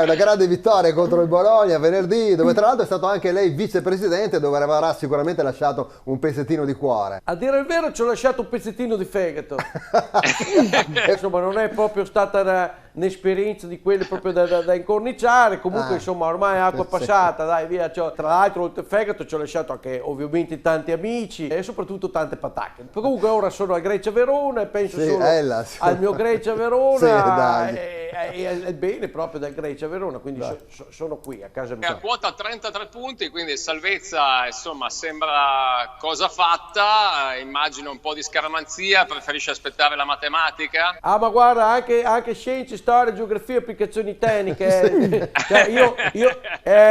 È una grande vittoria contro il Bologna venerdì, dove tra l'altro è stato anche lei vicepresidente, dove avrà sicuramente lasciato un pezzettino di cuore. A dire il vero ci ho lasciato un pezzettino di fegato. Insomma, non è proprio stata un'esperienza di quelle proprio da incorniciare. Comunque, insomma, ormai è acqua passata, dai, via. Tra l'altro, oltre al fegato ci ho lasciato anche ovviamente tanti amici e soprattutto tante patacche. Comunque ora sono a Grecia Verona e penso solo al mio Grecia Verona e al bene proprio del Grecia Verona, quindi sono qui a casa mia. È a quota 33 punti, quindi salvezza, insomma, sembra cosa fatta. Immagino un po' di scaramanzia, preferisce aspettare la matematica? Ah, ma guarda, anche scienze, storia, geografia, applicazioni tecniche. Cioè, io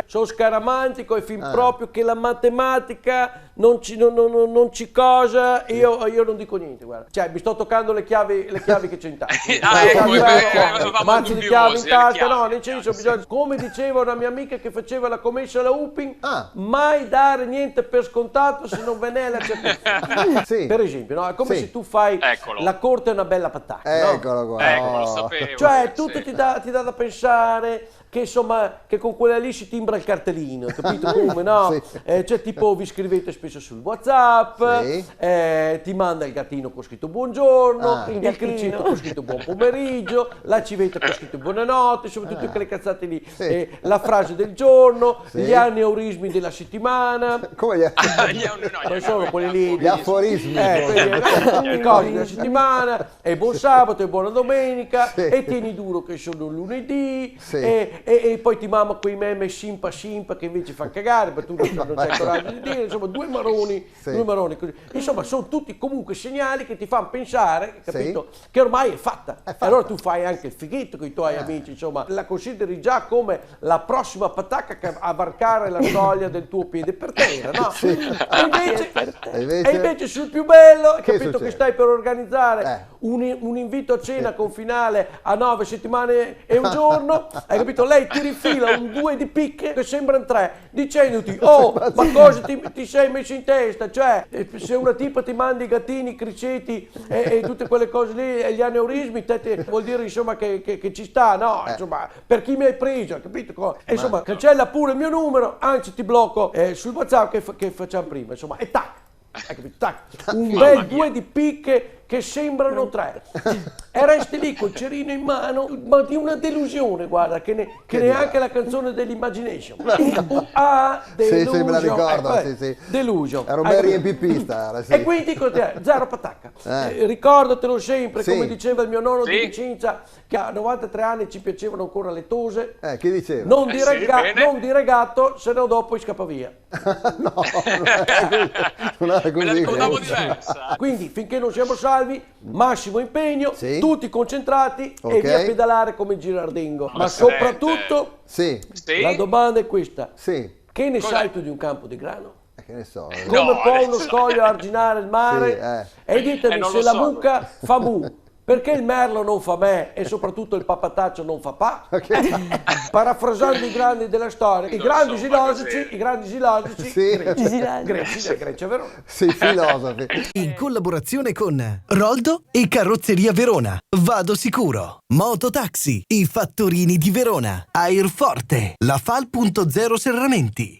sono scaramantico e fin proprio che la matematica non ci cosa, io non dico niente, guarda. Cioè, mi sto toccando le chiavi che c'è in tasca. Mazzi di chiavi in tasca, no, nel senso, bisogna, come diceva una mia amica che faceva la commessa alla Upin, mai dare niente per scontato se non ve n'è la certezza. Sì. Per esempio, no? È come se tu fai la corte è una bella patacca, no? Eccolo qua. Ecco, lo sapevo. Cioè, tutto ti dà da pensare che insomma che con quella lì si timbra il cartellino, capito come, no? Sì. Cioè tipo vi scrivete spesso sul WhatsApp, ti manda il gattino con scritto buongiorno, il criceto con scritto buon pomeriggio, la civetta con scritto buonanotte, insomma tutte quelle cazzate lì, la frase del giorno, gli aneurismi della settimana. Come gli Non sono quelli lì, gli aforismi. Le cose della settimana, e buon sabato e buona domenica, e tieni duro che sono lunedì, e poi ti mamma quei meme simpa che invece fanno cagare, perché tu non c'hai coraggio di dire, insomma due maroni così. Insomma sono tutti comunque segnali che ti fanno pensare, capito, che ormai è fatta. Allora tu fai anche il fighetto con i tuoi amici, insomma la consideri già come la prossima patacca a varcare la soglia del tuo piede per terra, no? E invece sul più bello, capito, che stai per organizzare un invito a cena con finale a 9 settimane e un giorno, hai capito? Lei ti rifila un 2 di picche che sembrano 3, dicendoti ma cosa ti sei messo in testa? Cioè, se una tipa ti manda i gattini, i criceti e tutte quelle cose lì e gli aneurismi, vuol dire insomma che ci sta, no? Insomma, per chi mi hai preso, capito? Insomma, cancella pure il mio numero, anzi ti blocco sul WhatsApp che facciamo prima, insomma, e tac, hai capito? Tac, un bel 2 di picche che sembrano 3 e resti lì col cerino in mano, ma di una delusione, guarda, che neanche la canzone dell'Imagination. Delusion. Sì, me la ricordo, sì. Delusion. Era un bel riempipista. E quindi zero patacca. Ricordatelo sempre, come diceva il mio nonno di Vicenza, che a 93 anni ci piacevano ancora le tose. Che diceva? Non dire gatto, se no dopo scappa via. No, non è così. Me la ricordavo diversa. Quindi finché non siamo salvi, massimo impegno, tutti concentrati e via pedalare come Girardingo. Ma soprattutto la domanda è questa: che ne sai tu di un campo di grano? Che ne so. Come può uno scoglio arginare il mare? E ditemi se la mucca fa mu. Perché il merlo non fa me e soprattutto il papataccio non fa pa? Parafrasando i grandi della storia, i grandi silosici, Grecia Verona. Sì, filosofi. In collaborazione con Roldo e Carrozzeria Verona, Vado Sicuro, Mototaxi, i Fattorini di Verona, Airforte, la Fal.0 Serramenti.